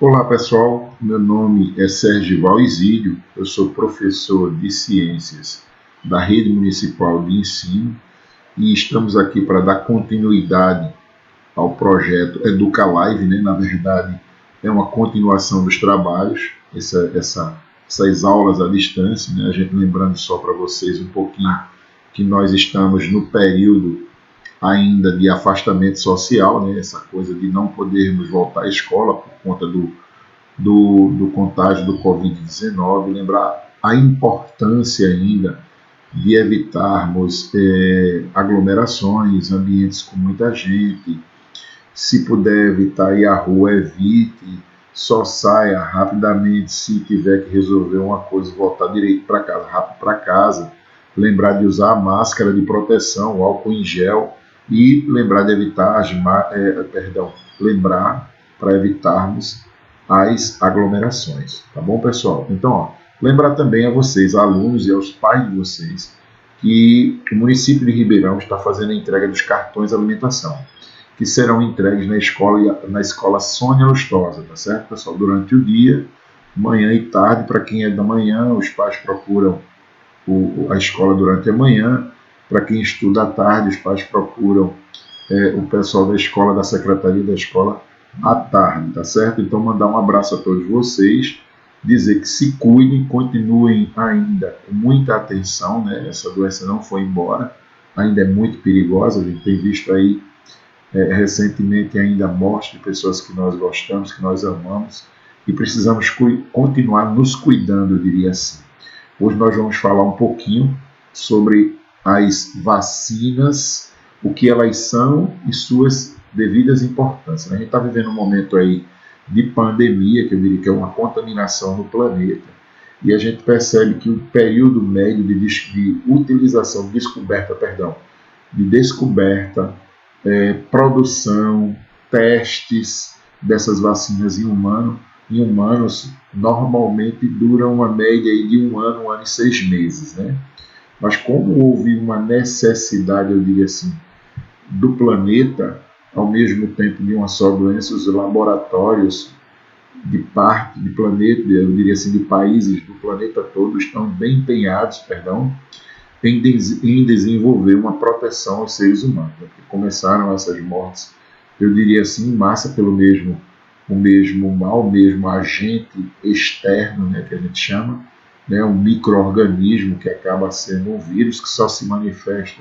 Olá pessoal, meu nome é Sérgio Valzídio, eu sou professor de Ciências da Rede Municipal de Ensino e estamos aqui para dar continuidade ao projeto Educa Live, né? Na verdade é uma continuação dos trabalhos, essas aulas à distância, né? A gente lembrando só para vocês um pouquinho que nós estamos no período ainda de afastamento social, né? Essa coisa de não podermos voltar à escola por conta do contágio do Covid-19, lembrar a importância ainda de evitarmos aglomerações, ambientes com muita gente. Se puder evitar ir à rua, evite, só saia rapidamente se tiver que resolver uma coisa, voltar direito para casa, rápido para casa. Lembrar de usar a máscara de proteção, o álcool em gel e lembrar de evitar lembrar para evitarmos as aglomerações, tá bom, pessoal? Então, lembrar também a vocês, alunos e aos pais de vocês, que o município de Ribeirão está fazendo a entrega dos cartões de alimentação, que serão entregues na escola Sônia Lustosa, tá certo, pessoal? Durante o dia, manhã e tarde, para quem é da manhã, os pais procuram a escola durante a manhã, para quem estuda à tarde, os pais procuram o pessoal da escola, da secretaria da escola, à tarde, tá certo? Então, mandar um abraço a todos vocês, dizer que se cuidem, continuem ainda com muita atenção, né? Essa doença não foi embora, ainda é muito perigosa, a gente tem visto aí recentemente ainda a morte de pessoas que nós gostamos, que nós amamos, e precisamos continuar nos cuidando, eu diria assim. Hoje nós vamos falar um pouquinho sobre as vacinas, o que elas são e suas devidas importâncias. A gente está vivendo um momento aí de pandemia, que eu diria que é uma contaminação no planeta, e a gente percebe que o período médio de utilização, de descoberta, produção, testes dessas vacinas em humanos, normalmente duram uma média aí de um ano e 6 meses, né? Mas como houve uma necessidade, eu diria assim, do planeta, ao mesmo tempo de uma só doença, os laboratórios de parte do planeta, eu diria assim, de países do planeta todo, estão bem empenhados, em desenvolver uma proteção aos seres humanos, né? Porque começaram essas mortes, eu diria assim, em massa pelo o mesmo agente externo, né, que a gente chama, né, um micro-organismo que acaba sendo um vírus que só se manifesta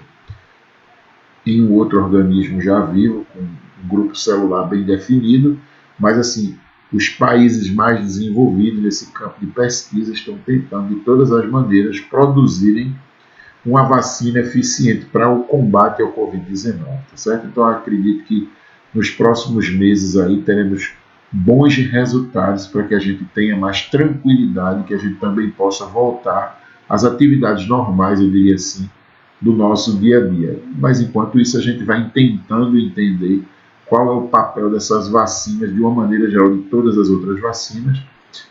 em um outro organismo já vivo, com um grupo celular bem definido, mas assim, os países mais desenvolvidos nesse campo de pesquisa estão tentando de todas as maneiras produzirem uma vacina eficiente para o combate ao Covid-19, tá certo? Então eu acredito que nos próximos meses aí teremos bons resultados para que a gente tenha mais tranquilidade, que a gente também possa voltar às atividades normais, eu diria assim, do nosso dia a dia. Mas enquanto isso a gente vai tentando entender qual é o papel dessas vacinas de uma maneira geral de todas as outras vacinas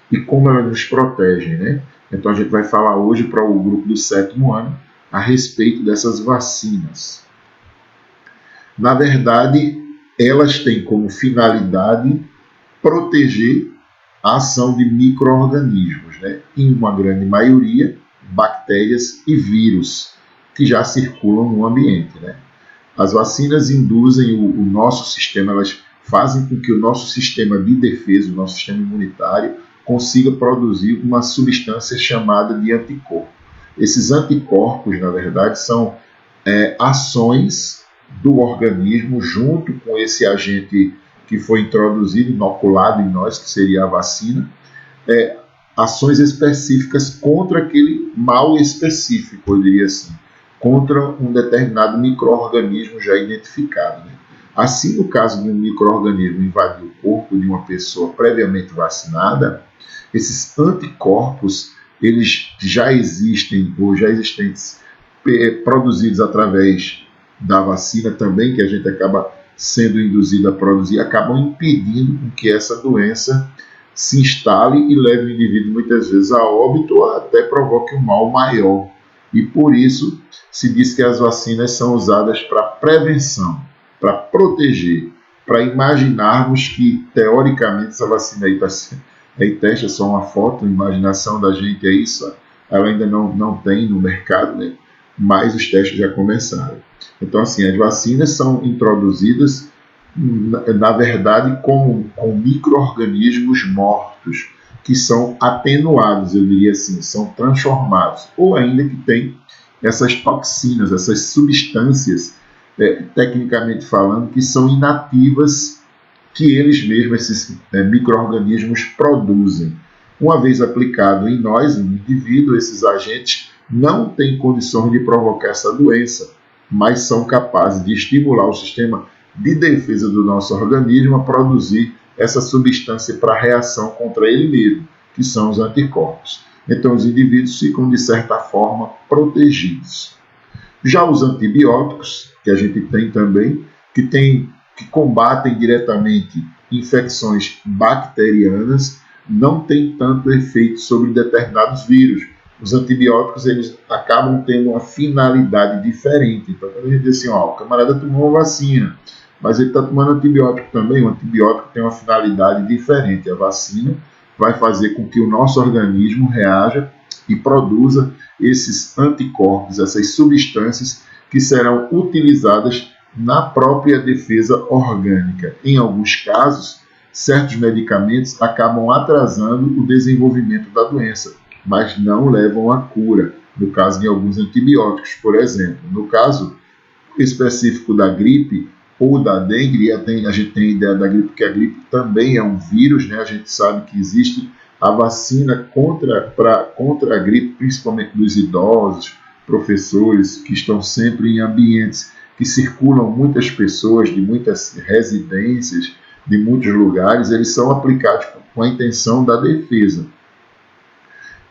e como elas nos protegem, né? Então a gente vai falar hoje para o grupo do 7º ano a respeito dessas vacinas. Na verdade, elas têm como finalidade proteger a ação de micro-organismos, né? Em uma grande maioria, bactérias e vírus que já circulam no ambiente, né? As vacinas induzem o nosso sistema, elas fazem com que o nosso sistema de defesa, o nosso sistema imunitário, consiga produzir uma substância chamada de anticorpo. Esses anticorpos, na verdade, são ações do organismo junto com esse agente que foi introduzido, inoculado em nós, que seria a vacina, ações específicas contra aquele mal específico, eu diria assim, contra um determinado micro-organismo já identificado, né? Assim, no caso de um micro-organismo invadir o corpo de uma pessoa previamente vacinada, esses anticorpos, eles já existem, ou já existentes, produzidos através da vacina também, que a gente acaba sendo induzido a produzir, acabam impedindo que essa doença se instale e leve o indivíduo muitas vezes a óbito ou até provoque um mal maior. E por isso se diz que as vacinas são usadas para prevenção, para proteger, para imaginarmos que, teoricamente, essa vacina aí teste, é só uma foto, a imaginação da gente é isso, ela ainda não tem no mercado, né? Mas os testes já começaram. Então, assim, as vacinas são introduzidas, na verdade, com micro-organismos mortos, que são atenuados, eu diria assim, são transformados, ou ainda que tem essas toxinas, essas substâncias, tecnicamente falando, que são inativas, que eles mesmos, esses micro-organismos, produzem. Uma vez aplicado em nós, no indivíduo, esses agentes não têm condições de provocar essa doença, mas são capazes de estimular o sistema de defesa do nosso organismo a produzir essa substância para reação contra ele mesmo, que são os anticorpos. Então, os indivíduos ficam, de certa forma, protegidos. Já os antibióticos, que a gente tem também, que combatem diretamente infecções bacterianas, não tem tanto efeito sobre determinados vírus. Os antibióticos, eles acabam tendo uma finalidade diferente. Então, quando a gente diz assim, ó, o camarada tomou uma vacina, mas ele está tomando antibiótico também, o antibiótico tem uma finalidade diferente. A vacina vai fazer com que o nosso organismo reaja e produza esses anticorpos, essas substâncias que serão utilizadas na própria defesa orgânica. Em alguns casos, certos medicamentos acabam atrasando o desenvolvimento da doença, mas não levam à cura, no caso de alguns antibióticos, por exemplo. No caso específico da gripe ou da dengue, a gente tem a ideia da gripe, porque a gripe também é um vírus, né? A gente sabe que existe a vacina contra a gripe, principalmente dos idosos, professores que estão sempre em ambientes que circulam muitas pessoas, de muitas residências, de muitos lugares, eles são aplicados com a intenção da defesa.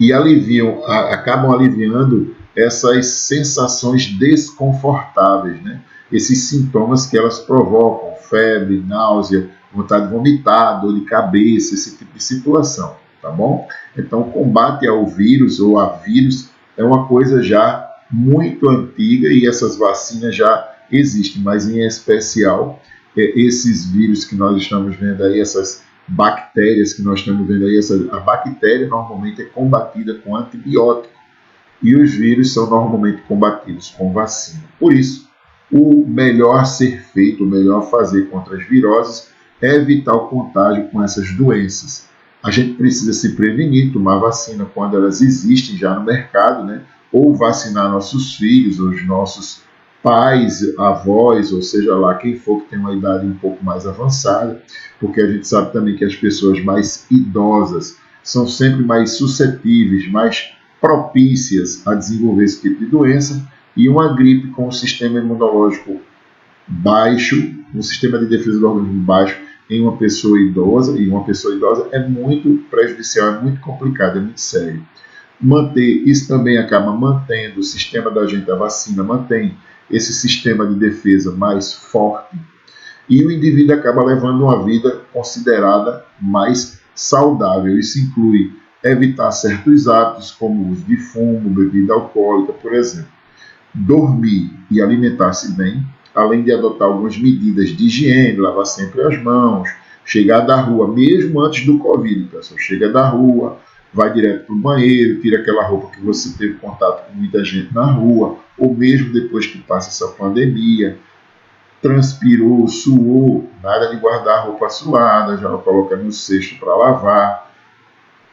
E acabam aliviando essas sensações desconfortáveis, né? Esses sintomas que elas provocam, febre, náusea, vontade de vomitar, dor de cabeça, esse tipo de situação, tá bom? Então, o combate ao vírus ou a vírus é uma coisa já muito antiga e essas vacinas já existem, mas em especial esses vírus que nós estamos vendo aí, essas bactérias que nós estamos vendo aí, a bactéria normalmente é combatida com antibiótico e os vírus são normalmente combatidos com vacina. Por isso, o melhor a ser feito, o melhor a fazer contra as viroses é evitar o contágio com essas doenças. A gente precisa se prevenir, tomar vacina quando elas existem já no mercado, né? Ou vacinar nossos filhos, ou os nossos pais, avós, ou seja lá quem for que tem uma idade um pouco mais avançada, porque a gente sabe também que as pessoas mais idosas são sempre mais suscetíveis, mais propícias a desenvolver esse tipo de doença, e uma gripe com o sistema imunológico baixo, um sistema de defesa do organismo baixo em uma pessoa idosa, e uma pessoa idosa é muito prejudicial, é muito complicado, é muito sério. Isso também acaba mantendo o sistema da gente, a vacina mantém esse sistema de defesa mais forte, e o indivíduo acaba levando uma vida considerada mais saudável. Isso inclui evitar certos hábitos, como o uso de fumo, bebida alcoólica, por exemplo. Dormir e alimentar-se bem, além de adotar algumas medidas de higiene, lavar sempre as mãos, chegar da rua, mesmo antes do Covid, pessoal, chega da rua, vai direto para o banheiro, tira aquela roupa que você teve contato com muita gente na rua, ou mesmo depois que passa essa pandemia, transpirou, suou, nada de guardar a roupa suada, já não coloca no cesto para lavar.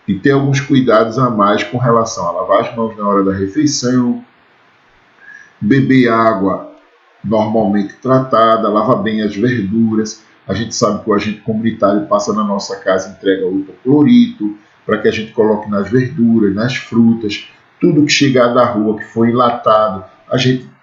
E ter alguns cuidados a mais com relação a lavar as mãos na hora da refeição, beber água normalmente tratada, lava bem as verduras. A gente sabe que o agente comunitário passa na nossa casa e entrega o hipoclorito, para que a gente coloque nas verduras, nas frutas, tudo que chegar da rua, que for enlatado,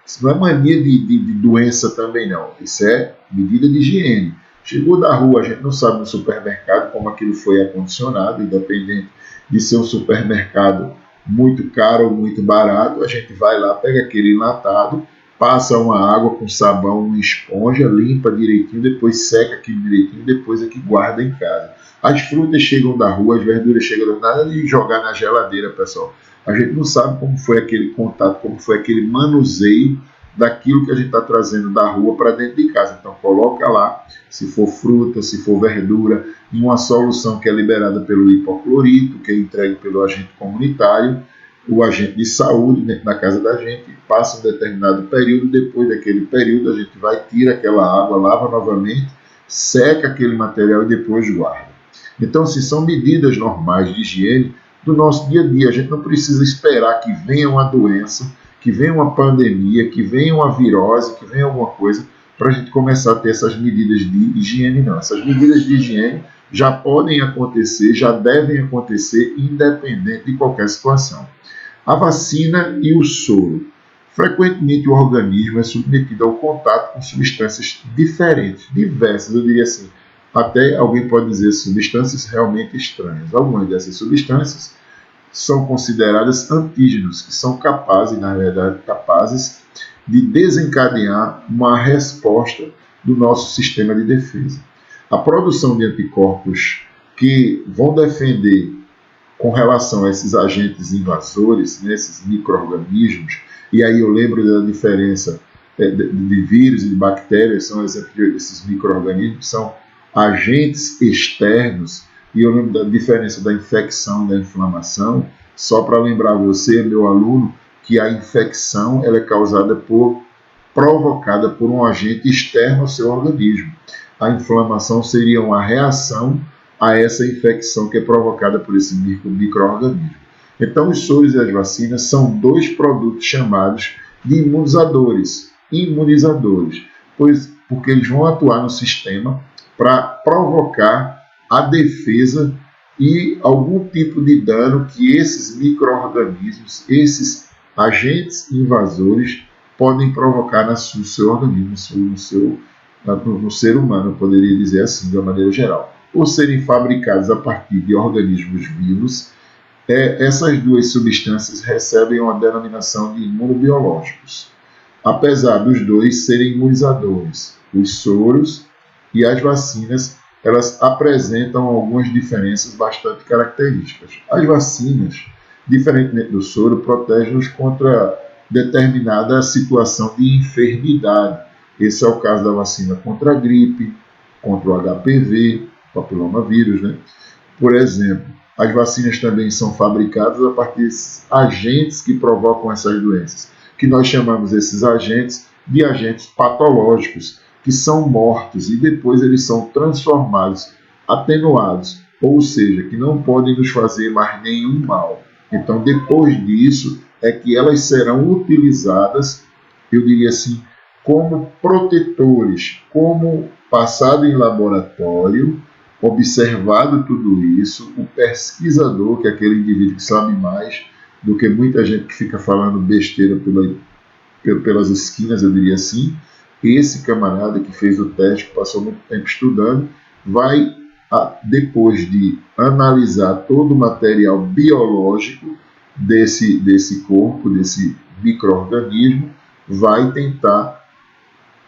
isso não é mania de doença também não, isso é medida de higiene. Chegou da rua, a gente não sabe no supermercado como aquilo foi acondicionado, independente de ser um supermercado muito caro ou muito barato, a gente vai lá, pega aquele enlatado, passa uma água com sabão, uma esponja, limpa direitinho, depois seca aquilo direitinho, depois é que guarda em casa. As frutas chegam da rua, as verduras chegam da nada de jogar na geladeira, pessoal. A gente não sabe como foi aquele contato, como foi aquele manuseio daquilo que a gente está trazendo da rua para dentro de casa. Então coloca lá, se for fruta, se for verdura, em uma solução que é liberada pelo hipoclorito, que é entregue pelo agente comunitário, o agente de saúde dentro da casa da gente, passa um determinado período, depois daquele período a gente vai, tira aquela água, lava novamente, seca aquele material e depois guarda. Então, assim, são medidas normais de higiene do nosso dia a dia. A gente não precisa esperar que venha uma doença, que venha uma pandemia, que venha uma virose, que venha alguma coisa, para a gente começar a ter essas medidas de higiene, não. Essas medidas de higiene já podem acontecer, já devem acontecer, independente de qualquer situação. A vacina e o soro. Frequentemente o organismo é submetido ao contato com substâncias diferentes, diversas, eu diria assim. Até alguém pode dizer substâncias realmente estranhas. Algumas dessas substâncias são consideradas antígenos, que são capazes, na verdade, de desencadear uma resposta do nosso sistema de defesa. A produção de anticorpos que vão defender com relação a esses agentes invasores, né, esses micro-organismos, e aí eu lembro da diferença de vírus e de bactérias, são exemplos desses micro-organismos, são agentes externos, e eu lembro da diferença da infecção e da inflamação, só para lembrar você, meu aluno, que a infecção ela é provocada por um agente externo ao seu organismo. A inflamação seria uma reação a essa infecção que é provocada por esse micro-organismo. Então, os soros e as vacinas são dois produtos chamados de imunizadores, porque eles vão atuar no sistema para provocar a defesa e algum tipo de dano que esses micro-organismos, esses agentes invasores, podem provocar no seu organismo, no ser humano, eu poderia dizer assim, de uma maneira geral. Por serem fabricados a partir de organismos vivos, essas duas substâncias recebem uma denominação de imunobiológicos, apesar dos dois serem imunizadores. Os soros e as vacinas, elas apresentam algumas diferenças bastante características. As vacinas, diferentemente do soro, protegem-nos contra determinada situação de enfermidade. Esse é o caso da vacina contra a gripe, contra o HPV, papilomavírus, né? Por exemplo, as vacinas também são fabricadas a partir de agentes que provocam essas doenças, que nós chamamos esses agentes de agentes patológicos, que são mortos e depois eles são transformados, atenuados, ou seja, que não podem nos fazer mais nenhum mal. Então, depois disso, é que elas serão utilizadas, eu diria assim, como protetores, como passado em laboratório, observado tudo isso, o pesquisador, que é aquele indivíduo que sabe mais do que muita gente que fica falando besteira pelas esquinas, eu diria assim, esse camarada que fez o teste, que passou muito tempo estudando, vai, depois de analisar todo o material biológico desse corpo, desse micro-organismo, vai tentar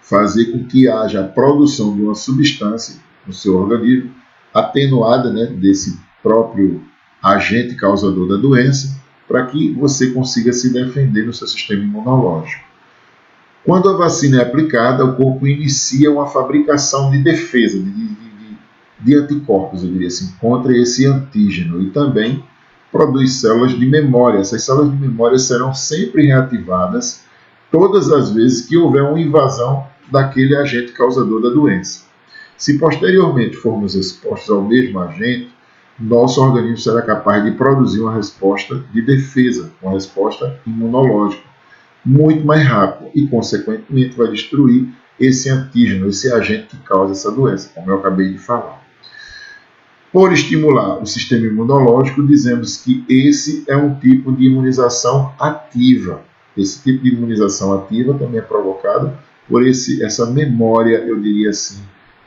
fazer com que haja a produção de uma substância no seu organismo, atenuada, né, desse próprio agente causador da doença, para que você consiga se defender no seu sistema imunológico. Quando a vacina é aplicada, o corpo inicia uma fabricação de defesa, de anticorpos, eu diria assim, contra esse antígeno, e também produz células de memória. Essas células de memória serão sempre reativadas todas as vezes que houver uma invasão daquele agente causador da doença. Se posteriormente formos expostos ao mesmo agente, nosso organismo será capaz de produzir uma resposta de defesa, uma resposta imunológica, muito mais rápido e, consequentemente, vai destruir esse antígeno, esse agente que causa essa doença, como eu acabei de falar. Por estimular o sistema imunológico, dizemos que esse é um tipo de imunização ativa. Esse tipo de imunização ativa também é provocado por essa memória, eu diria assim,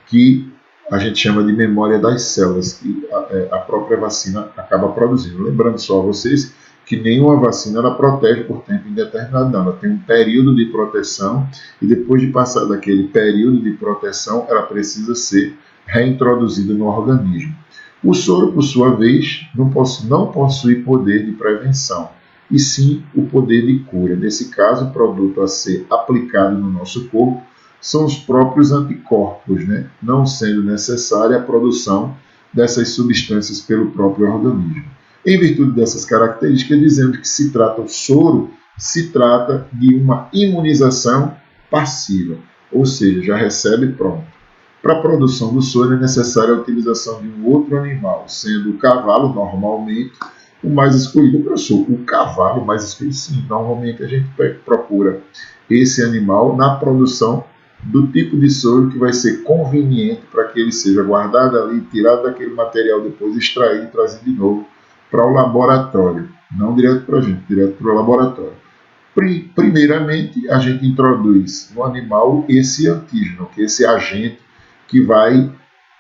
que a gente chama de memória das células, que a própria vacina acaba produzindo. Lembrando só a vocês que nenhuma vacina ela protege por tempo indeterminado, não. Ela tem um período de proteção e depois de passar daquele período de proteção, ela precisa ser reintroduzida no organismo. O soro, por sua vez, não possui poder de prevenção. e sim o poder de cura. Nesse caso, o produto a ser aplicado no nosso corpo são os próprios anticorpos, né? Não sendo necessária a produção dessas substâncias pelo próprio organismo. Em virtude dessas características, dizemos que o soro se trata de uma imunização passiva, ou seja, já recebe pronto. Para a produção do soro é necessária a utilização de um outro animal, sendo o cavalo, normalmente, o mais escolhido. Professor, o cavalo mais escolhido, sim, normalmente a gente procura esse animal na produção do tipo de soro que vai ser conveniente para que ele seja guardado ali, tirado daquele material, depois extraído e trazido de novo para o laboratório. Não direto para a gente, direto para o laboratório. Primeiramente, a gente introduz no animal esse antígeno, que é esse agente que vai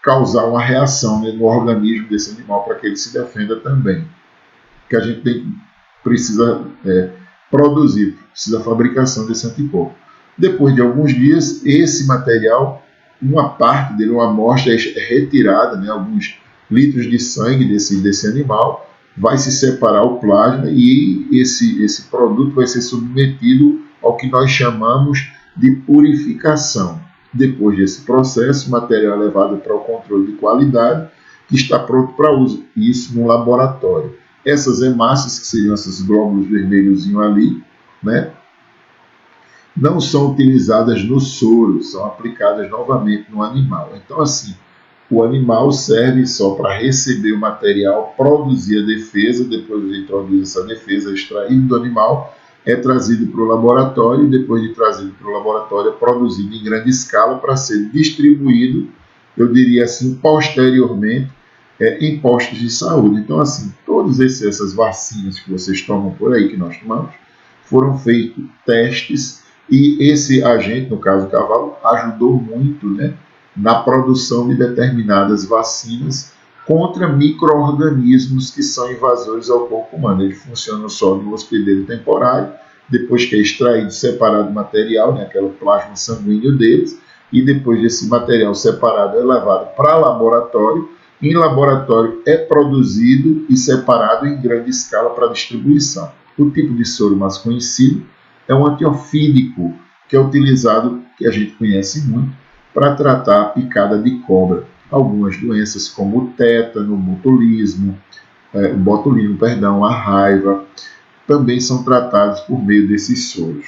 causar uma reação, né, no organismo desse animal para que ele se defenda também. Que a gente precisa produzir, precisa da fabricação desse anticorpo. Depois de alguns dias, esse material, uma parte dele, uma amostra é retirada, né, alguns litros de sangue desse animal, vai se separar o plasma e esse produto vai ser submetido ao que nós chamamos de purificação. Depois desse processo, o material é levado para o controle de qualidade, que está pronto para uso, isso no laboratório. Essas hemácias, que seriam esses glóbulos vermelhozinhos ali, né, não são utilizadas no soro, são aplicadas novamente no animal. Então, assim, o animal serve só para receber o material, produzir a defesa, depois ele introduz essa defesa, extraído do animal, é trazido para o laboratório, e depois de trazido para o laboratório, é produzido em grande escala para ser distribuído, eu diria assim, posteriormente, em postos de saúde. Então, assim, todas essas vacinas que vocês tomam por aí, que nós tomamos, foram feitos testes, e esse agente, no caso o cavalo, ajudou muito, né, na produção de determinadas vacinas contra micro-organismos que são invasores ao corpo humano. Ele funciona só no hospedeiro temporário, depois que é extraído, separado o material, né, aquele plasma sanguíneo deles, e depois desse material separado é levado para laboratório. Em laboratório é produzido e separado em grande escala para distribuição. O tipo de soro mais conhecido é um antiofídico, que é utilizado, que a gente conhece muito, para tratar a picada de cobra. Algumas doenças como o tétano, o botulino, a raiva, também são tratados por meio desses soros.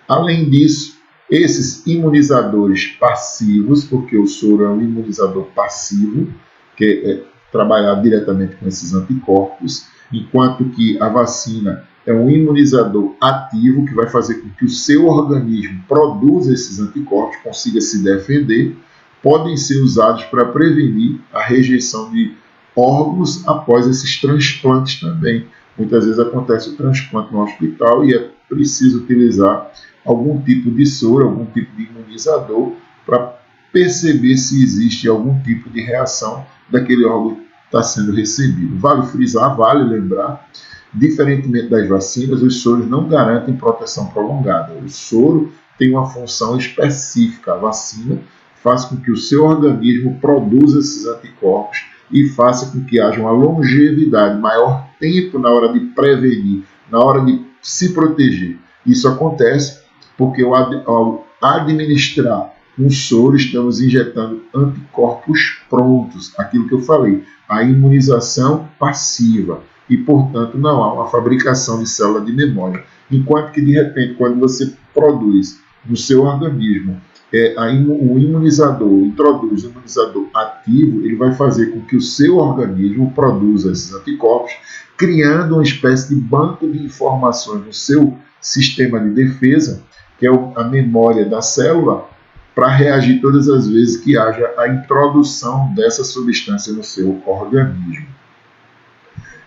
Além disso, esses imunizadores passivos, porque o soro é um imunizador passivo, que é trabalhar diretamente com esses anticorpos, enquanto que a vacina é um imunizador ativo, que vai fazer com que o seu organismo produza esses anticorpos, consiga se defender, podem ser usados para prevenir a rejeição de órgãos após esses transplantes também. Muitas vezes acontece o transplante no hospital e é preciso utilizar algum tipo de soro, algum tipo de imunizador para perceber se existe algum tipo de reação daquele órgão que está sendo recebido. Vale frisar, vale lembrar, diferentemente das vacinas, os soros não garantem proteção prolongada. O soro tem uma função específica. A vacina faz com que o seu organismo produza esses anticorpos e faça com que haja uma longevidade, maior tempo na hora de prevenir, na hora de se proteger. Isso acontece porque ao administrar um soro, estamos injetando anticorpos prontos, aquilo que eu falei, a imunização passiva, e, portanto, não há uma fabricação de célula de memória. Enquanto que, de repente, quando você produz no seu organismo o imunizador, introduz o imunizador ativo, ele vai fazer com que o seu organismo produza esses anticorpos, criando uma espécie de banco de informações no seu sistema de defesa, que é a memória da célula, para reagir todas as vezes que haja a introdução dessa substância no seu organismo.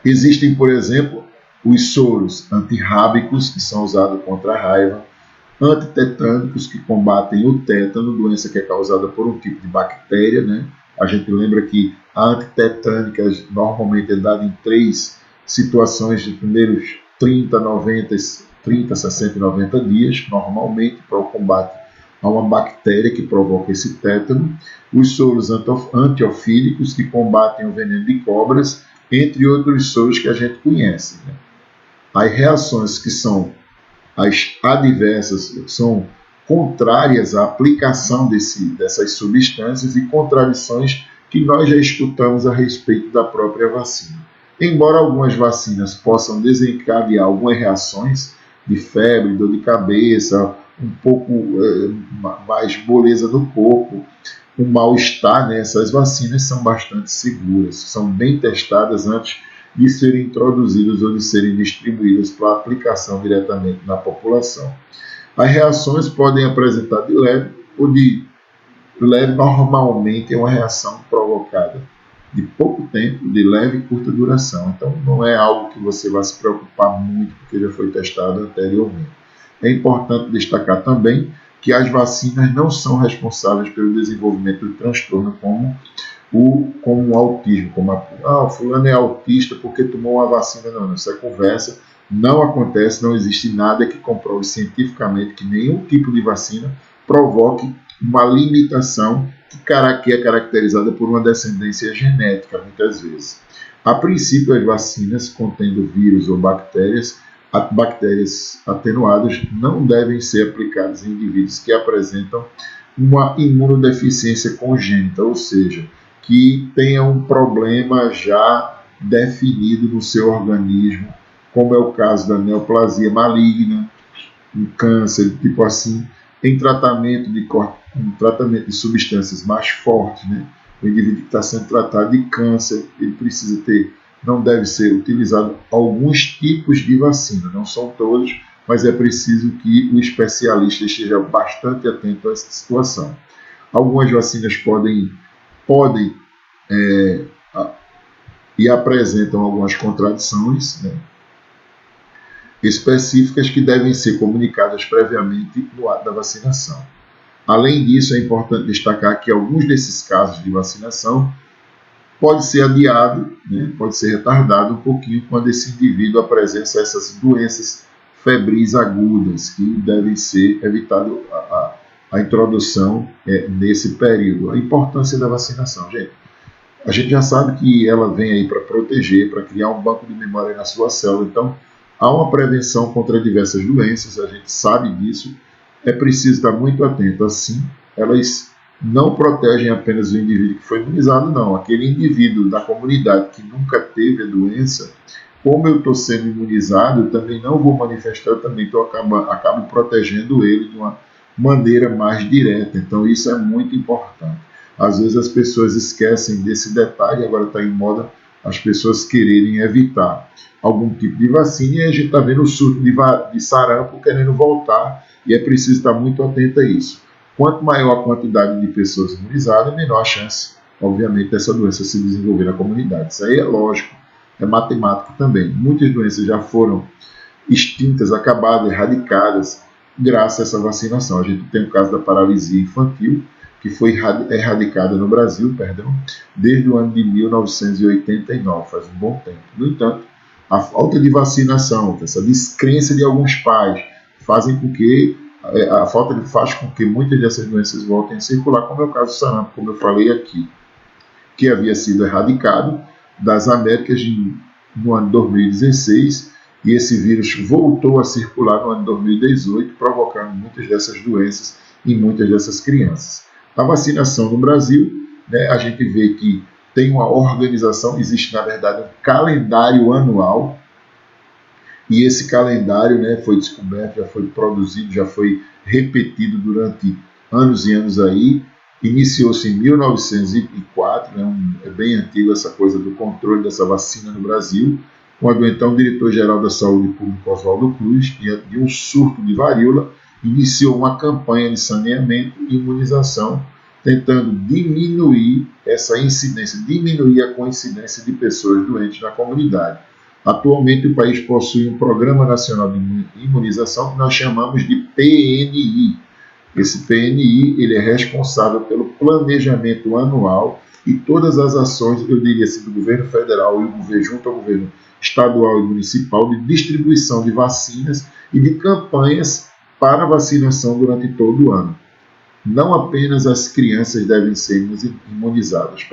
Existem, por exemplo, os soros antirrábicos, que são usados contra a raiva, antitetânicos, que combatem o tétano, doença que é causada por um tipo de bactéria, né? A gente lembra que a antitetânica normalmente é dada em 3 situações de primeiros 30, 60 e 90 dias, normalmente, para o combate a uma bactéria que provoca esse tétano. Os soros antiofídicos, que combatem o veneno de cobras, entre outros soros que a gente conhece, né? as reações que são as adversas, são contrárias à aplicação dessas substâncias e contradições que nós já escutamos a respeito da própria vacina. Embora algumas vacinas possam desencadear algumas reações de febre, dor de cabeça, um pouco mais moleza no corpo, um mal-estar, né? Essas vacinas são bastante seguras, são bem testadas antes de serem introduzidas ou de serem distribuídas para aplicação diretamente na população. As reações podem apresentar de leve ou de leve, normalmente é uma reação provocada de pouco tempo, de leve e curta duração. Então não é algo que você vai se preocupar muito, porque já foi testado anteriormente. É importante destacar também que as vacinas não são responsáveis pelo desenvolvimento do transtorno como o autismo, o fulano é autista porque tomou uma vacina. Não, isso é conversa, não acontece, não existe nada que comprove cientificamente que nenhum tipo de vacina provoque uma limitação que é caracterizada por uma descendência genética, muitas vezes. A princípio, as vacinas contendo vírus ou bactérias atenuadas não devem ser aplicadas em indivíduos que apresentam uma imunodeficiência congênita, ou seja, que tenha um problema já definido no seu organismo, como é o caso da neoplasia maligna, um câncer, tipo assim, em tratamento de substâncias mais fortes, né? O indivíduo que está sendo tratado de câncer, ele precisa ter, não deve ser utilizado alguns tipos de vacina, não são todos, mas é preciso que o especialista esteja bastante atento a essa situação. Algumas vacinas podem e apresentam algumas contradições, né, específicas que devem ser comunicadas previamente no ato da vacinação. Além disso, é importante destacar que alguns desses casos de vacinação pode ser adiado, né, pode ser retardado um pouquinho quando esse indivíduo apresenta essas doenças febris agudas, que devem ser evitado a introdução nesse período. A importância da vacinação, gente. A gente já sabe que ela vem aí para proteger, para criar um banco de memória na sua célula. Então, há uma prevenção contra diversas doenças, a gente sabe disso. É preciso estar muito atento. Assim, elas não protegem apenas o indivíduo que foi imunizado, não. Aquele indivíduo da comunidade que nunca teve a doença, como eu estou sendo imunizado, eu também não vou manifestar, eu também acabo protegendo ele de uma maneira mais direta. Então, isso é muito importante. Às vezes as pessoas esquecem desse detalhe, agora está em moda as pessoas quererem evitar algum tipo de vacina, e a gente está vendo o surto de sarampo querendo voltar, e é preciso estar muito atento a isso. Quanto maior a quantidade de pessoas imunizadas, menor a chance, obviamente, dessa doença se desenvolver na comunidade. Isso aí é lógico, é matemático também. Muitas doenças já foram extintas, acabadas, erradicadas, graças a essa vacinação. A gente tem o caso da paralisia infantil, que foi erradicada no Brasil, desde o ano de 1989, faz um bom tempo. No entanto, a falta de vacinação, essa descrença de alguns pais, fazem com que faz com que muitas dessas doenças voltem a circular, como é o caso do sarampo, como eu falei aqui, que havia sido erradicado das Américas no ano 2016, e esse vírus voltou a circular no ano de 2018, provocando muitas dessas doenças em muitas dessas crianças. A vacinação no Brasil, né, a gente vê que tem uma organização, existe na verdade um calendário anual, e esse calendário, né, foi descoberto, já foi produzido, já foi repetido durante anos e anos aí. Iniciou-se em 1904, né, é bem antigo essa coisa do controle dessa vacina no Brasil, quando então o diretor-geral da Saúde Pública, Oswaldo Cruz, diante de um surto de varíola, iniciou uma campanha de saneamento e imunização, tentando diminuir essa incidência, diminuir a coincidência de pessoas doentes na comunidade. Atualmente o país possui um Programa Nacional de Imunização que nós chamamos de PNI. Esse PNI ele é responsável pelo planejamento anual e todas as ações, eu diria assim, do governo federal e junto ao governo estadual e municipal de distribuição de vacinas e de campanhas para vacinação durante todo o ano. Não apenas as crianças devem ser imunizadas,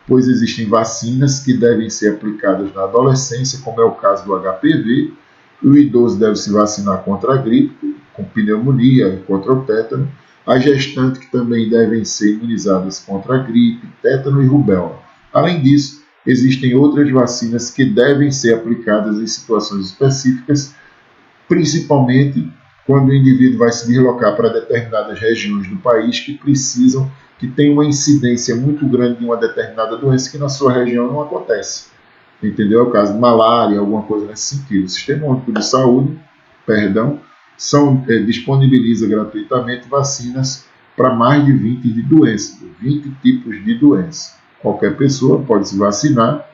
pois existem vacinas que devem ser aplicadas na adolescência, como é o caso do HPV, O idoso deve se vacinar contra a gripe, com pneumonia, contra o tétano. As gestantes que também devem ser imunizadas contra a gripe, tétano e rubéola. Além disso, existem outras vacinas que devem ser aplicadas em situações específicas, principalmente quando o indivíduo vai se deslocar para determinadas regiões do país que tem uma incidência muito grande de uma determinada doença que na sua região não acontece. Entendeu? É o caso de malária, alguma coisa nesse sentido. O Sistema Único de Saúde, disponibiliza gratuitamente vacinas para mais de 20 tipos de doenças. Qualquer pessoa pode se vacinar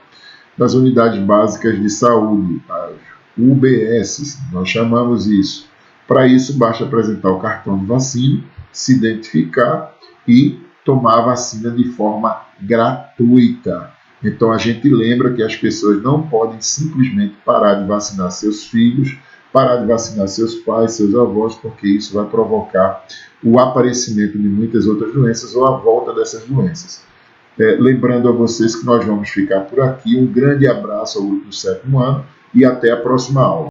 nas unidades básicas de saúde, as UBS, nós chamamos isso. Para isso, basta apresentar o cartão de vacina, se identificar e tomar a vacina de forma gratuita. Então, a gente lembra que as pessoas não podem simplesmente parar de vacinar seus filhos, parar de vacinar seus pais, seus avós, porque isso vai provocar o aparecimento de muitas outras doenças ou a volta dessas doenças. Lembrando a vocês que nós vamos ficar por aqui. Um grande abraço ao grupo do 7º ano e até a próxima aula.